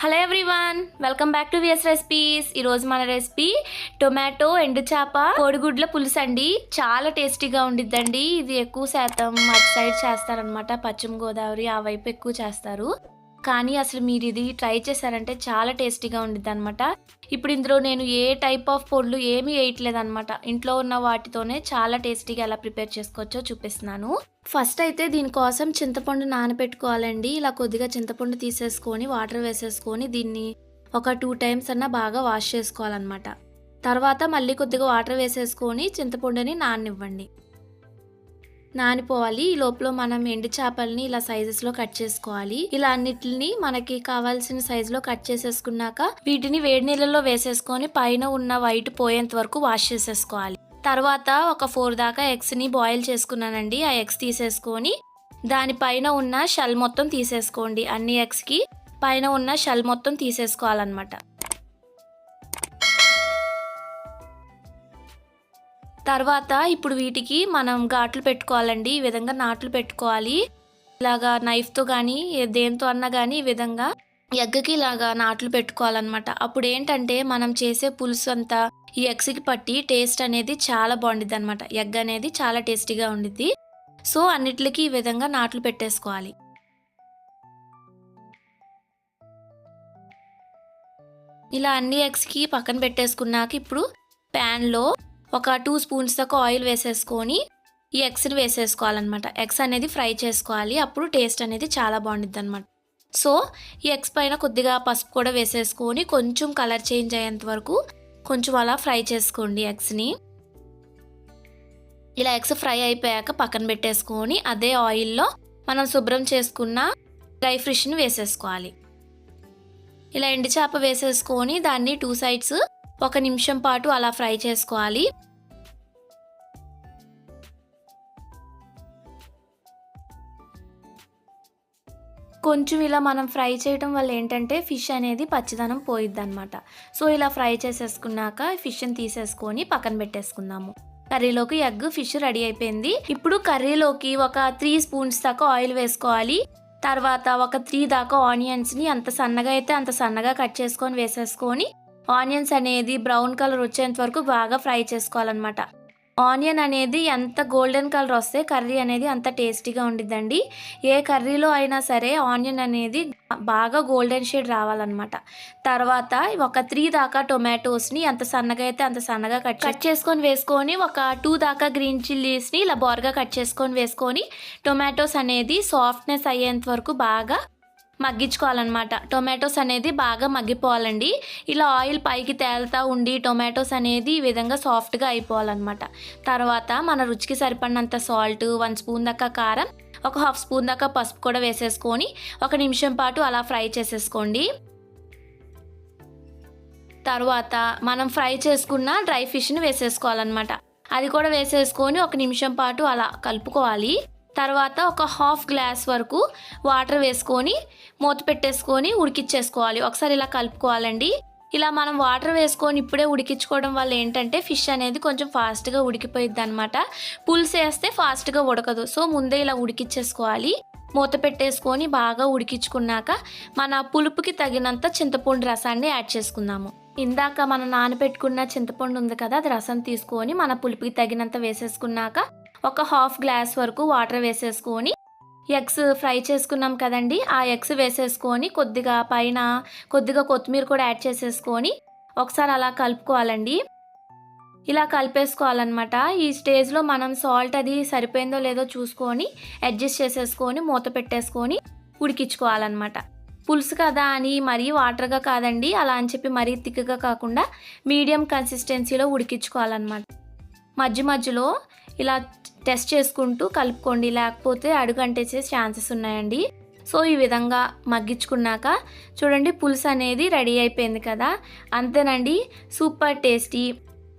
Hello everyone, welcome back to VS recipes. ఈరోజు మన recipe tomato ఎండు చేప కోడిగుడ్ల పులుసు అండి. చాలా టేస్టీగా ఉండిద్దండి. ఇది ఎక్కువ శాతం అటు సైడ్ చేస్తారనమాట. పశ్చిమ గోదావరి ఆ వైపు ఎక్కువ చేస్తారు. కానీ అసలు మీరు ఇది ట్రై చేశారంటే చాలా టేస్టీగా ఉండిద్ది అనమాట. ఇప్పుడు ఇందులో నేను ఏ టైప్ ఆఫ్ పొడులు ఏమీ వేయట్లేదు అనమాట. ఇంట్లో ఉన్న వాటితోనే చాలా టేస్టీగా ఎలా ప్రిపేర్ చేసుకోవచ్చో చూపిస్తున్నాను. ఫస్ట్ అయితే దీనికోసం చింతపండు నానబెట్టుకోవాలండి. ఇలా కొద్దిగా చింతపండు తీసేసుకొని వాటర్ వేసేసుకొని దీన్ని ఒక 2 టైమ్స్ అన్నా బాగా వాష్ చేసుకోవాలన్నమాట. తర్వాత మళ్ళీ కొద్దిగా వాటర్ వేసేసుకొని చింతపండుని నాననివ్వండి. నానిపోవాలి. ఈ లోపల మనం ఎండు చేపల్ని ఇలా సైజెస్లో కట్ చేసుకోవాలి. ఇలా అన్నిటిని మనకి కావాల్సిన సైజులో కట్ చేసేసుకున్నాక వీటిని వేడి నీళ్ళలో వేసేసుకొని పైన ఉన్న వైట్ పోయేంత వరకు వాష్ చేసేసుకోవాలి. తర్వాత ఒక 4 దాకా ఎగ్స్ని బాయిల్ చేసుకున్నానండి. ఆ ఎగ్స్ తీసేసుకొని దానిపైన ఉన్న షెల్ మొత్తం తీసేసుకోండి. అన్ని ఎగ్స్కి పైన ఉన్న షెల్ మొత్తం తీసేసుకోవాలన్నమాట. తర్వాత ఇప్పుడు వీటికి మనం ఘాట్లు పెట్టుకోవాలండి. ఈ విధంగా నాట్లు పెట్టుకోవాలి. ఇలాగా నైఫ్తో కానీ దేంతో అన్నా కానీ ఈ విధంగా ఎగ్కి ఇలాగా నాట్లు పెట్టుకోవాలన్నమాట. అప్పుడు ఏంటంటే మనం చేసే పులుసు అంతా ఈ ఎగ్స్కి పట్టి టేస్ట్ అనేది చాలా బాగుండిద్ది అనమాట. ఎగ్ అనేది చాలా టేస్టీగా ఉండిద్ది. సో అన్నిటికి ఈ విధంగా నాట్లు పెట్టేసుకోవాలి. ఇలా అన్ని ఎగ్స్కి పక్కన పెట్టేసుకున్నాక ఇప్పుడు ప్యాన్లో ఒక 2 స్పూన్స్ దాకా ఆయిల్ వేసేసుకొని ఈ ఎగ్స్ని వేసేసుకోవాలన్నమాట. ఎగ్స్ అనేది ఫ్రై చేసుకోవాలి. అప్పుడు టేస్ట్ అనేది చాలా బాగుండిద్ది అనమాట. సో ఈ ఎగ్స్ పైన కొద్దిగా పసుపు కూడా వేసేసుకొని కొంచెం కలర్ చేంజ్ అయ్యేంత వరకు కొంచెం అలా ఫ్రై చేసుకోండి ఎగ్స్ని. ఇలా ఎగ్స్ ఫ్రై అయిపోయాక పక్కన పెట్టేసుకొని అదే ఆయిల్లో మనం శుభ్రం చేసుకున్న డ్రై ఫిష్ని వేసేసుకోవాలి. ఇలా ఎండు చేప వేసేసుకొని దాన్ని 2 సైడ్స్ 1 నిమిషం పాటు అలా ఫ్రై చేసుకోవాలి. కొంచెం ఇలా మనం ఫ్రై చేయడం వల్ల ఏంటంటే ఫిష్ అనేది పచ్చిదనం పోయిద్ది అనమాట. సో ఇలా ఫ్రై చేసేసుకున్నాక ఫిష్ని తీసేసుకొని పక్కన పెట్టేసుకుందాము. కర్రీలోకి ఎగ్ ఫిష్ రెడీ అయిపోయింది. ఇప్పుడు కర్రీలోకి ఒక 3 స్పూన్స్ దాకా ఆయిల్ వేసుకోవాలి. తర్వాత ఒక 3 దాకా ఆనియన్స్ని ఎంత సన్నగా అయితే అంత సన్నగా కట్ చేసుకొని వేసేసుకొని ఆనియన్స్ అనేది బ్రౌన్ కలర్ వచ్చేంత వరకు బాగా ఫ్రై చేసుకోవాలన్నమాట. ఆనియన్ అనేది ఎంత గోల్డెన్ కలర్ వస్తే కర్రీ అనేది అంత టేస్టీగా ఉండిద్దండి. ఏ కర్రీలో అయినా సరే ఆనియన్ అనేది బాగా గోల్డెన్ షేడ్ రావాలన్నమాట. తర్వాత ఒక 3 దాకా టొమాటోస్ని ఎంత సన్నగా అయితే అంత సన్నగా కట్ చేసుకొని వేసుకొని ఒక 2 దాకా గ్రీన్ చిల్లీస్ని ఇలా బోర్గా కట్ చేసుకొని వేసుకొని టొమాటోస్ అనేది సాఫ్ట్నెస్ అయ్యేంత వరకు బాగా మగ్గించుకోవాలన్నమాట. టొమాటోస్ అనేది బాగా మగ్గిపోవాలండి. ఇలా ఆయిల్ పైకి తేలుతూ ఉండి టొమాటోస్ అనేది ఈ విధంగా సాఫ్ట్గా అయిపోవాలన్నమాట. తర్వాత మన రుచికి సరిపడినంత సాల్ట్, 1 స్పూన్ దాకా కారం, ఒక 1/2 స్పూన్ దాకా పసుపు కూడా వేసేసుకొని 1 నిమిషం పాటు అలా ఫ్రై చేసేసుకోండి. తర్వాత మనం ఫ్రై చేసుకున్న డ్రై ఫిష్ని వేసేసుకోవాలన్నమాట. అది కూడా వేసేసుకొని 1 నిమిషం పాటు అలా కలుపుకోవాలి. తర్వాత ఒక 1/2 గ్లాస్ వరకు వాటర్ వేసుకొని మూత పెట్టేసుకొని ఉడికిచ్చేసుకోవాలి. ఒకసారి ఇలా కలుపుకోవాలండి. ఇలా మనం వాటర్ వేసుకొని ఇప్పుడే ఉడికించుకోవడం వల్ల ఏంటంటే ఫిష్ అనేది కొంచెం ఫాస్ట్గా ఉడికిపోయిద్ది అనమాట. పులుసు వేస్తే ఫాస్ట్గా ఉడకదు. సో ముందే ఇలా ఉడికిచ్చేసుకోవాలి. మూత పెట్టేసుకొని బాగా ఉడికించుకున్నాక మన పులుపుకి తగినంత చింతపండు రసాన్ని యాడ్ చేసుకుందాము. ఇందాక మనం నానబెట్టుకున్న చింతపండు ఉంది కదా, అది రసం తీసుకొని మన పులుపుకి తగినంత వేసేసుకున్నాక ఒక 1/2 గ్లాస్ వరకు వాటర్ వేసేసుకొని ఎగ్స్ ఫ్రై చేసుకున్నాం కదండి, ఆ ఎగ్స్ వేసేసుకొని కొద్దిగా పైన కొద్దిగా కొత్తిమీర కూడా యాడ్ చేసేసుకొని ఒకసారి అలా కలుపుకోవాలండి. ఇలా కలిపేసుకోవాలన్నమాట. ఈ స్టేజ్లో మనం సాల్ట్ అది సరిపోయిందో లేదో చూసుకొని అడ్జస్ట్ చేసేసుకొని మూత పెట్టేసుకొని ఉడికించుకోవాలన్నమాట. పులుసు కదా అని మరీ వాటర్గా కాదండి, అలా అని చెప్పి మరీ థిక్గా కాకుండా మీడియం కన్సిస్టెన్సీలో ఉడికించుకోవాలన్నమాట. మధ్యలో ఇలా టెస్ట్ చేసుకుంటూ కలుపుకోండి, లేకపోతే అడుగంటేసే ఛాన్సెస్ ఉన్నాయండి. సో ఈ విధంగా మగ్గించుకున్నాక చూడండి పులుసు అనేది రెడీ అయిపోయింది కదా. అంతేనండి, సూపర్ టేస్టీ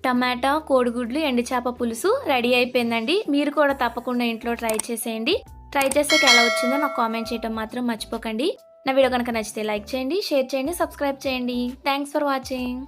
టమాటా కోడిగుడ్లు ఎండు చేప పులుసు రెడీ అయిపోయిందండి. మీరు కూడా తప్పకుండా ఇంట్లో ట్రై చేసేయండి. ట్రై చేసాక ఎలా వచ్చిందో నాకు కామెంట్ చేయడం మాత్రం మర్చిపోకండి. నా వీడియో కనుక నచ్చితే లైక్ చేయండి, షేర్ చేయండి, సబ్స్క్రైబ్ చేయండి. Thanks for watching.